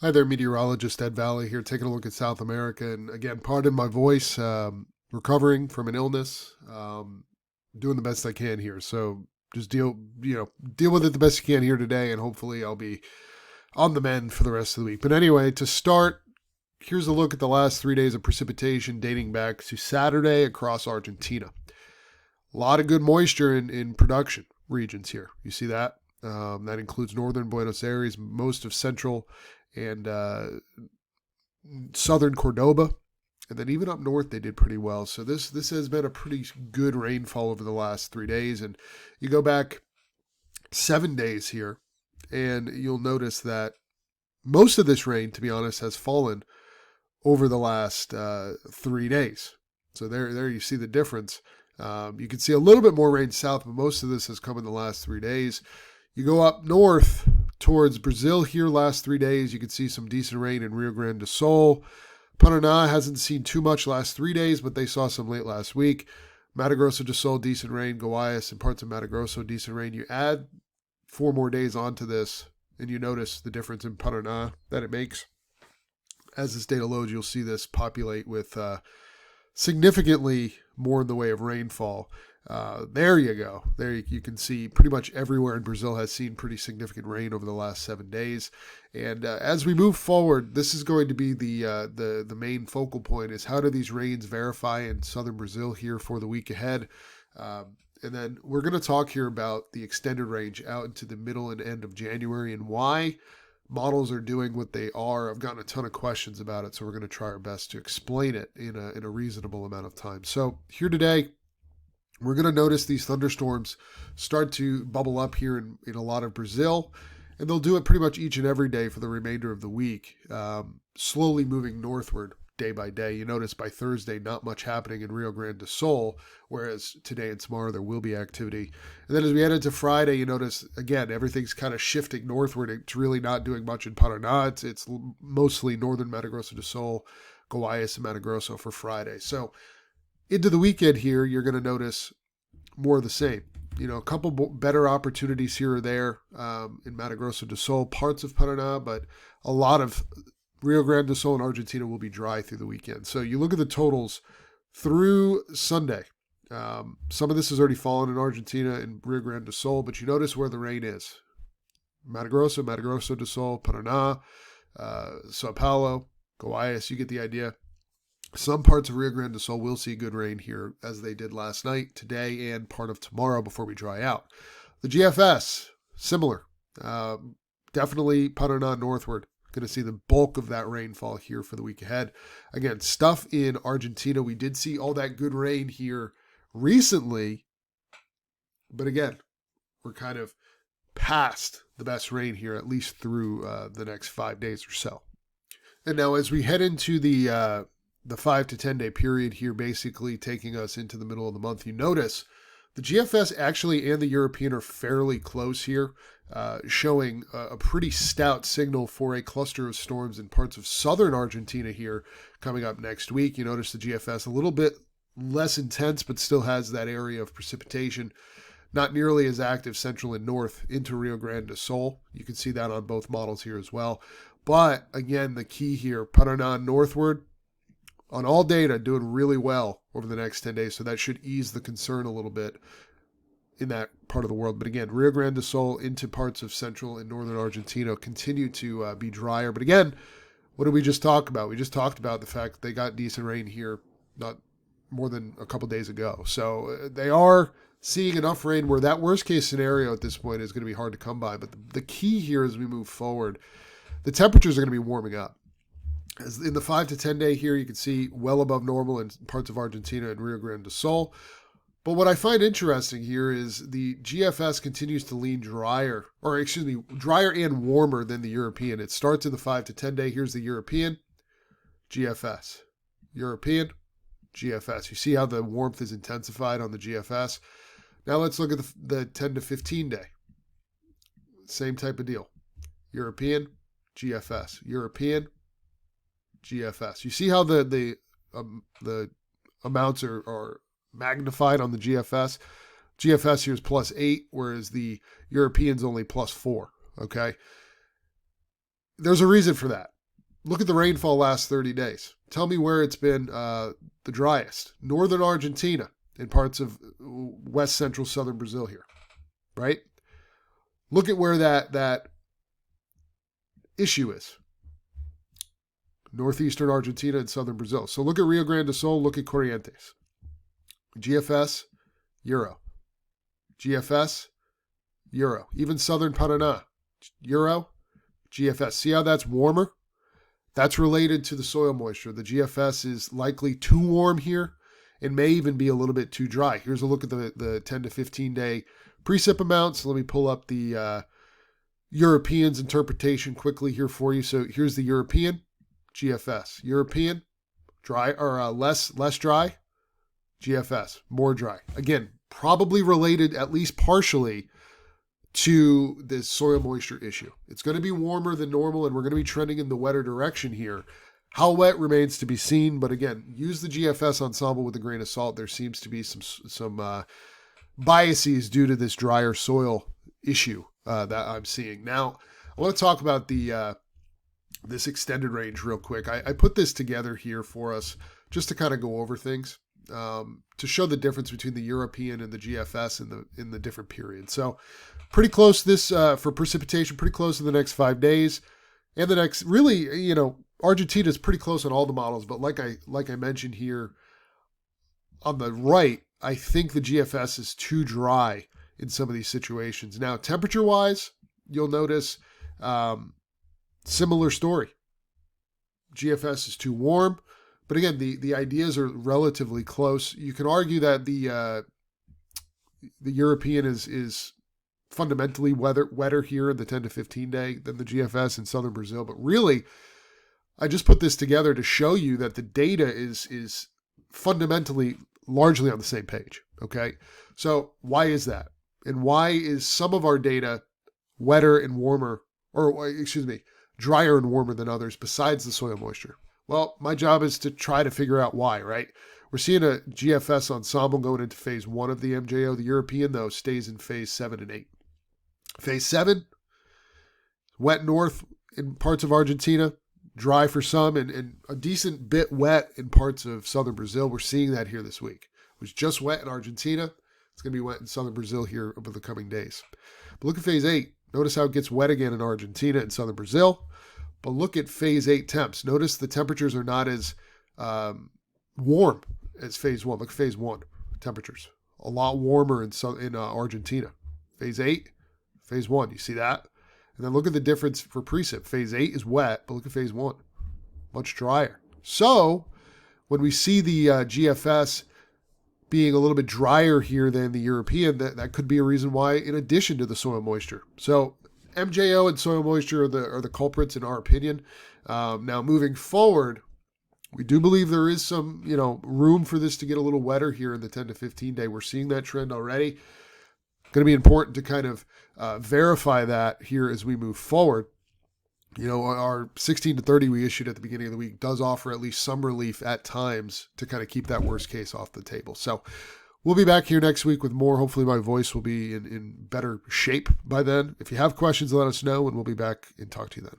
Hi there, meteorologist Ed Valley here, taking a look at South America. And again, pardon my voice, recovering from an illness, doing the best I can here. So just deal with it the best you can here today, and hopefully I'll be on the mend for the rest of the week. But anyway, to start, here's a look at the last 3 days of precipitation dating back to Saturday across Argentina. A lot of good moisture in production regions here. You see that? That includes northern Buenos Aires, most of central and southern Cordoba, and then even up north they did pretty well. So this has been a pretty good rainfall over the last 3 days, and you go back 7 days here, and you'll notice that most of this rain, to be honest, has fallen over the last 3 days. So there you see the difference. You can see a little bit more rain south, but most of this has come in the last 3 days. You go up north towards Brazil here last 3 days. You can see some decent rain in Rio Grande do Sul. Paraná hasn't seen too much last 3 days, but they saw some late last week. Mato Grosso do Sul, decent rain. Goiás and parts of Mato Grosso, decent rain. You add 4 more days onto this, and you notice the difference in Paraná that it makes. As this data loads, you'll see this populate with significantly more in the way of rainfall. There you go. There you can see pretty much everywhere in Brazil has seen pretty significant rain over the last 7 days. And as we move forward, this is going to be the main focal point: is how do these rains verify in southern Brazil here for the week ahead. And then we're going to talk here about the extended range out into the middle and end of January and why models are doing what they are. I've gotten a ton of questions about it, so we're going to try our best to explain it in a reasonable amount of time. So here today, we're going to notice these thunderstorms start to bubble up here in a lot of Brazil, and they'll do it pretty much each and every day for the remainder of the week, slowly moving northward day by day. You notice by Thursday, not much happening in Rio Grande do Sul, whereas today and tomorrow there will be activity. And then as we head into Friday, you notice, again, everything's kind of shifting northward. It's really not doing much in Paraná. It's mostly northern Mato Grosso do Sul, Goiás, and Mato Grosso for Friday. So into the weekend here, you're going to notice more of the same. A couple better opportunities here or there in Mato Grosso do Sul, parts of Paraná, but a lot of Rio Grande do Sul and Argentina will be dry through the weekend. So you look at the totals through Sunday. Some of this has already fallen in Argentina and Rio Grande do Sul, but you notice where the rain is. Mato Grosso do Sul, Paraná, Sao Paulo, Goiás, you get the idea. Some parts of Rio Grande do Sul will see good rain here, as they did last night, today, and part of tomorrow before we dry out. The GFS, similar. Definitely Paraná northward. Going to see the bulk of that rainfall here for the week ahead. Again, stuff in Argentina. We did see all that good rain here recently, but again, we're kind of past the best rain here, at least through the next 5 days or so. And now as we head into the 5 to 10 day period here, basically taking us into the middle of the month, you notice the GFS actually and the European are fairly close here, showing a pretty stout signal for a cluster of storms in parts of southern Argentina here coming up next week. You notice the GFS a little bit less intense, but still has that area of precipitation. Not nearly as active central and north into Rio Grande do Sul. You can see that on both models here as well. But again, the key here, Paraná northward, on all data, doing really well over the next 10 days. So that should ease the concern a little bit in that part of the world. But again, Rio Grande do Sul into parts of central and northern Argentina continue to be drier. But again, what did we just talk about? We just talked about the fact that they got decent rain here not more than a couple days ago. So they are seeing enough rain where that worst case scenario at this point is going to be hard to come by. But the key here as we move forward, the temperatures are going to be warming up. As in the 5 to 10 day here, you can see well above normal in parts of Argentina and Rio Grande do Sul. But what I find interesting here is the GFS continues to lean drier and warmer than the European. It starts in the 5 to 10 day. Here's the European, GFS. European, GFS. You see how the warmth is intensified on the GFS. Now let's look at the 10 to 15 day. Same type of deal. European, GFS. European, GFS. You see how the amounts are magnified on the GFS. GFS here is +8, whereas the European's only +4. Okay. There's a reason for that. Look at the rainfall last 30 days. Tell me where it's been the driest. Northern Argentina and parts of west central southern Brazil here, right? Look at where that issue is. Northeastern Argentina and southern Brazil. So look at Rio Grande do Sul, look at Corrientes. GFS, Euro. GFS, Euro. Even southern Paraná, Euro, GFS. See how that's warmer? That's related to the soil moisture. The GFS is likely too warm here and may even be a little bit too dry. Here's a look at the 10 to 15 day precip amounts. Let me pull up the European's interpretation quickly here for you. So here's the European GFS. European, dry or less dry. GFS, more dry. Again, probably related at least partially to this soil moisture issue. It's going to be warmer than normal, and we're going to be trending in the wetter direction here. How wet remains to be seen, but again, use the GFS ensemble with a grain of salt. There seems to be some biases due to this drier soil issue that I'm seeing. Now, I want to talk about this extended range real quick. I put this together here for us just to kind of go over things. To show the difference between the European and the GFS in the different periods. So pretty close this for precipitation, pretty close in the next 5 days. And the next, really, Argentina is pretty close on all the models, but like I mentioned here on the right, I think the GFS is too dry in some of these situations. Now, temperature-wise, you'll notice similar story. GFS is too warm. But again, the ideas are relatively close. You can argue that the European is fundamentally wetter here in the 10 to 15 day than the GFS in southern Brazil. But really, I just put this together to show you that the data is fundamentally largely on the same page. Okay, so why is that? And why is some of our data wetter and warmer, or excuse me, drier and warmer than others besides the soil moisture? Well, my job is to try to figure out why, right? We're seeing a GFS ensemble going into phase 1 of the MJO. The European, though, stays in phase 7 and 8. Phase 7, wet north in parts of Argentina, dry for some, and a decent bit wet in parts of southern Brazil. We're seeing that here this week. It was just wet in Argentina. It's going to be wet in southern Brazil here over the coming days. But look at phase 8. Notice how it gets wet again in Argentina and southern Brazil. But look at phase 8 temps. Notice the temperatures are not as warm as phase 1. Look at phase 1 temperatures. A lot warmer in Argentina. Phase 8, phase 1. You see that? And then look at the difference for precip. Phase 8 is wet, but look at phase 1. Much drier. So when we see the GFS being a little bit drier here than the European, that could be a reason why, in addition to the soil moisture. So MJO and soil moisture are the culprits in our opinion. Now moving forward, we do believe there is some room for this to get a little wetter here in the 10 to 15 day. We're seeing that trend already. Going to be important to kind of verify that here as we move forward. Our 16 to 30 we issued at the beginning of the week does offer at least some relief at times to kind of keep that worst case off the table. So we'll be back here next week with more. Hopefully my voice will be in better shape by then. If you have questions, let us know, and we'll be back and talk to you then.